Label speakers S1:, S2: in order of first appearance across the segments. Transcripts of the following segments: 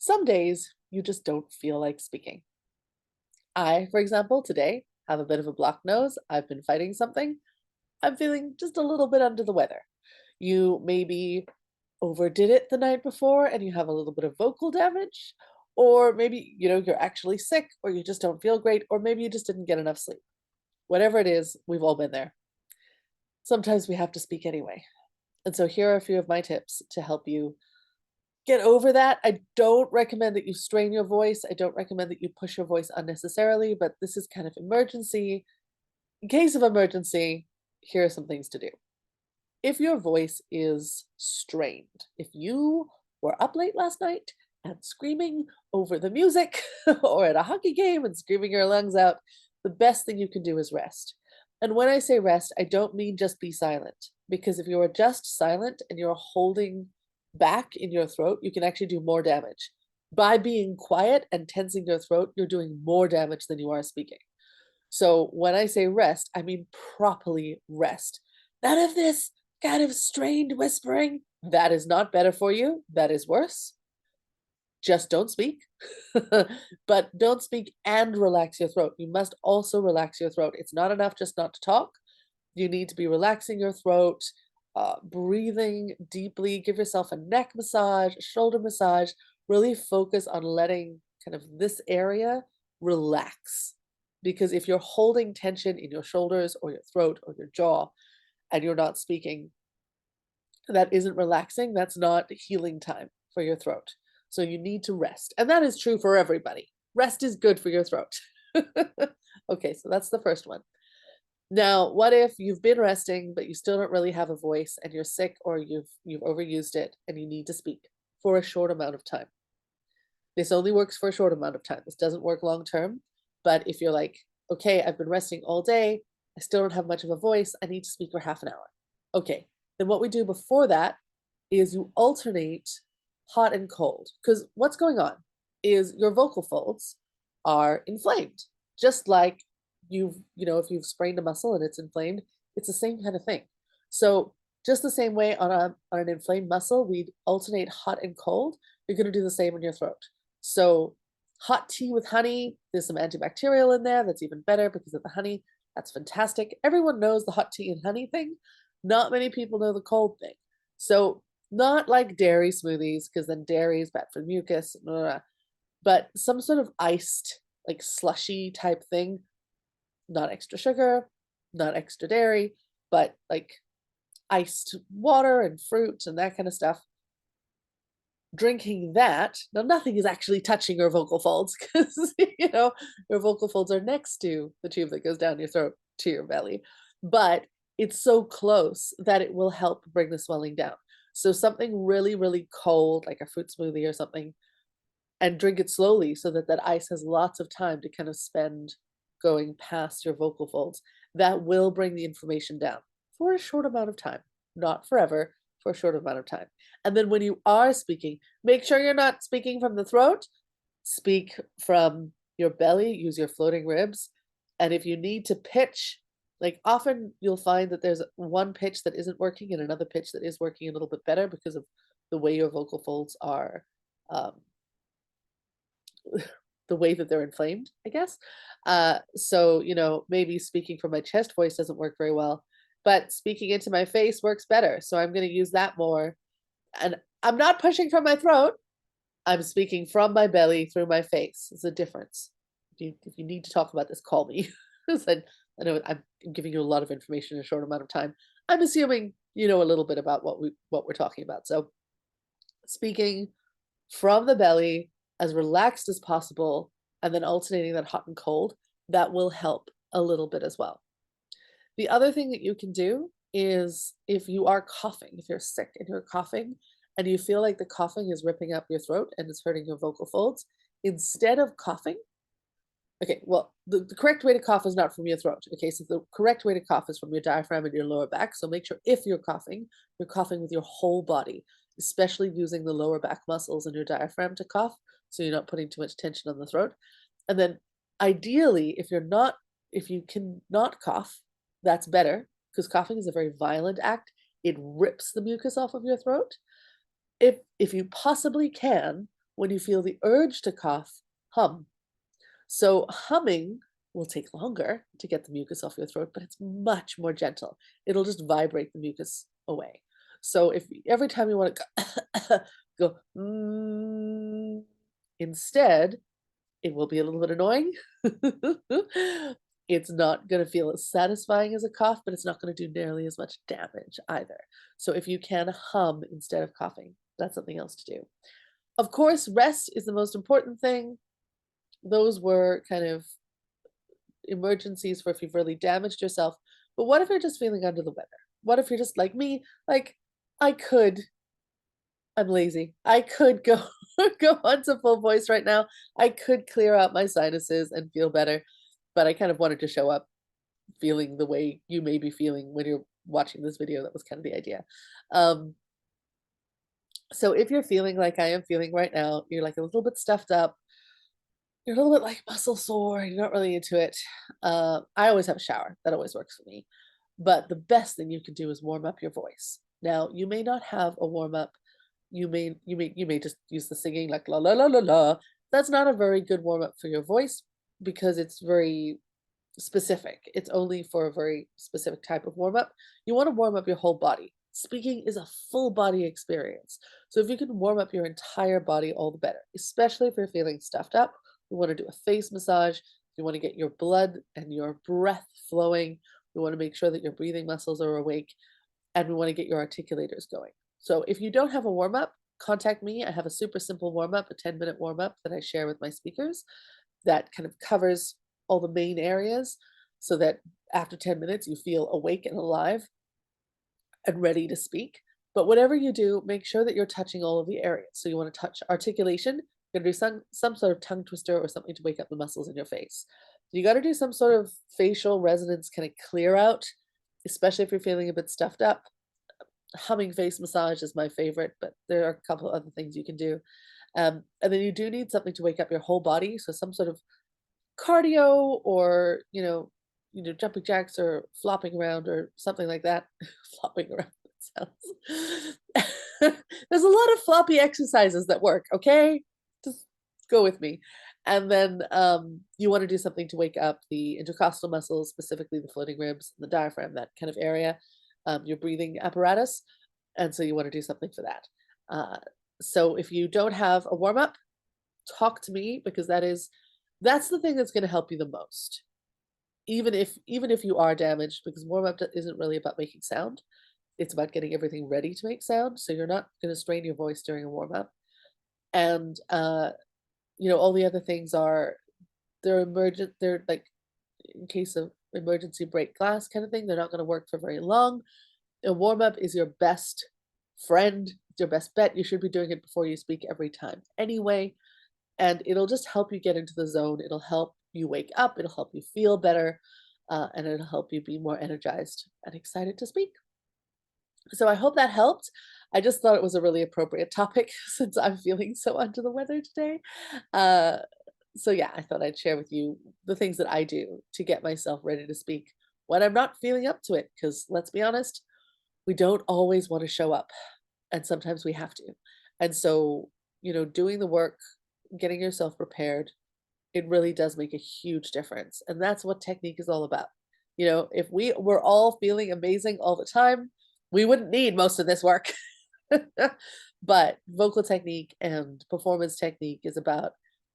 S1: Some days you just don't feel like speaking. I, for example, today have a bit of a blocked nose. I've been fighting something. I'm feeling just a little bit under the weather. You maybe overdid it the night before and you have a little bit of vocal damage, or maybe, you're actually sick, or you just don't feel great, or maybe you just didn't get enough sleep. Whatever it is, we've all been there. Sometimes we have to speak anyway. And so here are a few of my tips to help you get over that. I don't recommend that you strain your voice. I don't recommend that you push your voice unnecessarily, but this is kind of emergency. In case of emergency, here are some things to do. If your voice is strained, if you were up late last night and screaming over the music or at a hockey game and screaming your lungs out, the best thing you can do is rest. And when I say rest, I don't mean just be silent, because if you are just silent and you're holding back in your throat, you can actually do more damage. By being quiet and tensing your throat, you're doing more damage than you are speaking. So when I say rest, I mean properly rest. None of this kind of strained whispering. That is not better for you. That is worse. Just don't speak. But don't speak and relax your throat. You must also relax your throat. It's not enough just not to talk. You need to be relaxing your throat, breathing deeply. Give yourself a neck massage, a shoulder massage. Really focus on letting kind of this area relax. Because if you're holding tension in your shoulders or your throat or your jaw and you're not speaking, that isn't relaxing. That's not healing time for your throat. So you need to rest. And that is true for everybody. Rest is good for your throat. Okay, so that's the first one. Now, what if you've been resting, but you still don't really have a voice and you're sick, or you've overused it and you need to speak for a short amount of time? This only works for a short amount of time. This doesn't work long term. But if you're like, okay, I've been resting all day, I still don't have much of a voice, I need to speak for half an hour. Okay, then what we do before that is you alternate hot and cold. Because what's going on is your vocal folds are inflamed, just like if you've sprained a muscle and it's inflamed, it's the same kind of thing. So just the same way on an inflamed muscle, we'd alternate hot and cold. You're going to do the same in your throat. So hot tea with honey, there's some antibacterial in there. That's even better because of the honey. That's fantastic. Everyone knows the hot tea and honey thing. Not many people know the cold thing. So not like dairy smoothies, because then dairy is bad for mucus, blah, blah, blah, but some sort of iced, like slushy type thing, not extra sugar, not extra dairy, but like iced water and fruit and that kind of stuff. Drinking that, now nothing is actually touching your vocal folds because your vocal folds are next to the tube that goes down your throat to your belly, but it's so close that it will help bring the swelling down. So something really, really cold, like a fruit smoothie or something, and drink it slowly so that that ice has lots of time to kind of spend going past your vocal folds. That will bring the inflammation down for a short amount of time, not forever, for a short amount of time. And then when you are speaking, make sure you're not speaking from the throat. Speak from your belly, use your floating ribs. And if you need to pitch, like often you'll find that there's one pitch that isn't working and another pitch that is working a little bit better because of the way your vocal folds are, um, the way that they're inflamed, I guess. So, maybe speaking from my chest voice doesn't work very well, but speaking into my face works better. So I'm going to use that more. And I'm not pushing from my throat. I'm speaking from my belly through my face. It's a difference. If you need to talk about this, call me. 'Cause I know I'm giving you a lot of information in a short amount of time. I'm assuming you know a little bit about what we're talking about. So speaking from the belly as relaxed as possible, and then alternating that hot and cold, that will help a little bit as well. The other thing that you can do is if you are coughing, if you're sick and you're coughing and you feel like the coughing is ripping up your throat and it's hurting your vocal folds, instead of coughing, okay, well, the correct way to cough is not from your throat. Okay, so the correct way to cough is from your diaphragm and your lower back. So make sure if you're coughing with your whole body, especially using the lower back muscles and your diaphragm to cough. So you're not putting too much tension on the throat. And then ideally, if you cannot cough, that's better because coughing is a very violent act. It rips the mucus off of your throat. If you possibly can, When you feel the urge to cough, hum. So humming will take longer to get the mucus off your throat, but it's much more gentle. It'll just vibrate the mucus away. So if every time you want to go instead, it will be a little bit annoying. It's not going to feel as satisfying as a cough, but it's not going to do nearly as much damage either. So if you can hum instead of coughing, that's something else to do. Of course, rest is the most important thing. Those were kind of emergencies for if you've really damaged yourself. But what if you're just feeling under the weather? What if you're just like me? Like, I could, I'm lazy. I could go go on to full voice right now. I could clear out my sinuses and feel better, but I kind of wanted to show up feeling the way you may be feeling when you're watching this video. That was kind of the idea. Um, so if you're feeling like I am feeling right now, you're like a little bit stuffed up, you're a little bit like muscle sore, you're not really into it. I always have a shower. That always works for me. But the best thing you can do is warm up your voice. Now, you may not have a warm up. You may just use the singing like la la la la la. That's not a very good warm up for your voice because it's very specific. It's only for a very specific type of warm up. You want to warm up your whole body. Speaking is a full body experience. So if you can warm up your entire body, all the better, especially if you're feeling stuffed up. You want to do a face massage. You want to get your blood and your breath flowing. We want to make sure that your breathing muscles are awake, and we want to get your articulators going. So if you don't have a warm up, contact me. I have a super simple warm up, a 10-minute warm up that I share with my speakers that kind of covers all the main areas so that after 10 minutes you feel awake and alive and ready to speak. But whatever you do, make sure that you're touching all of the areas. So you want to touch articulation. You're going to do some sort of tongue twister or something to wake up the muscles in your face. You got to do some sort of facial resonance kind of clear out, especially if you're feeling a bit stuffed up. Humming face massage is my favorite, but there are a couple other things you can do. And then you do need something to wake up your whole body. So some sort of cardio or, jumping jacks or flopping around or something like that. Flopping around, that sounds. There's a lot of floppy exercises that work, okay? Just go with me. And then you want to do something to wake up the intercostal muscles, specifically the floating ribs, the diaphragm, that kind of area, your breathing apparatus. And so you want to do something for that. So if you don't have a warm up, talk to me because that's the thing that's going to help you the most. Even if you are damaged, because warm up isn't really about making sound. It's about getting everything ready to make sound. So you're not going to strain your voice during a warm up. And all the other things are they're emergent. They're like in case of emergency break glass kind of thing. They're not going to work for very long. A warm up is your best friend, your best bet. You should be doing it before you speak every time anyway. And it'll just help you get into the zone. It'll help you wake up. It'll help you feel better. And it'll help you be more energized and excited to speak. So I hope that helped. I just thought it was a really appropriate topic since I'm feeling so under the weather today. Uh, so yeah, I thought I'd share with you the things that I do to get myself ready to speak when I'm not feeling up to it. Because let's be honest, we don't always want to show up, and sometimes we have to. And so, doing the work, getting yourself prepared, it really does make a huge difference. And that's what technique is all about. If we were all feeling amazing all the time, we wouldn't need most of this work. But vocal technique and performance technique is about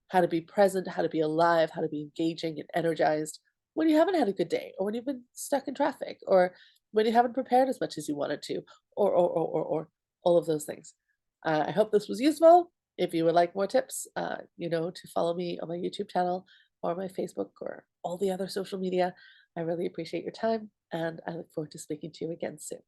S1: how to be present, how to be alive, how to be engaging and energized when you haven't had a good day, or when you've been stuck in traffic, or when you haven't prepared as much as you wanted to, or all of those things. I hope this was useful. If you would like more tips, to follow me on my YouTube channel or my Facebook or all the other social media, I really appreciate your time, and I look forward to speaking to you again soon.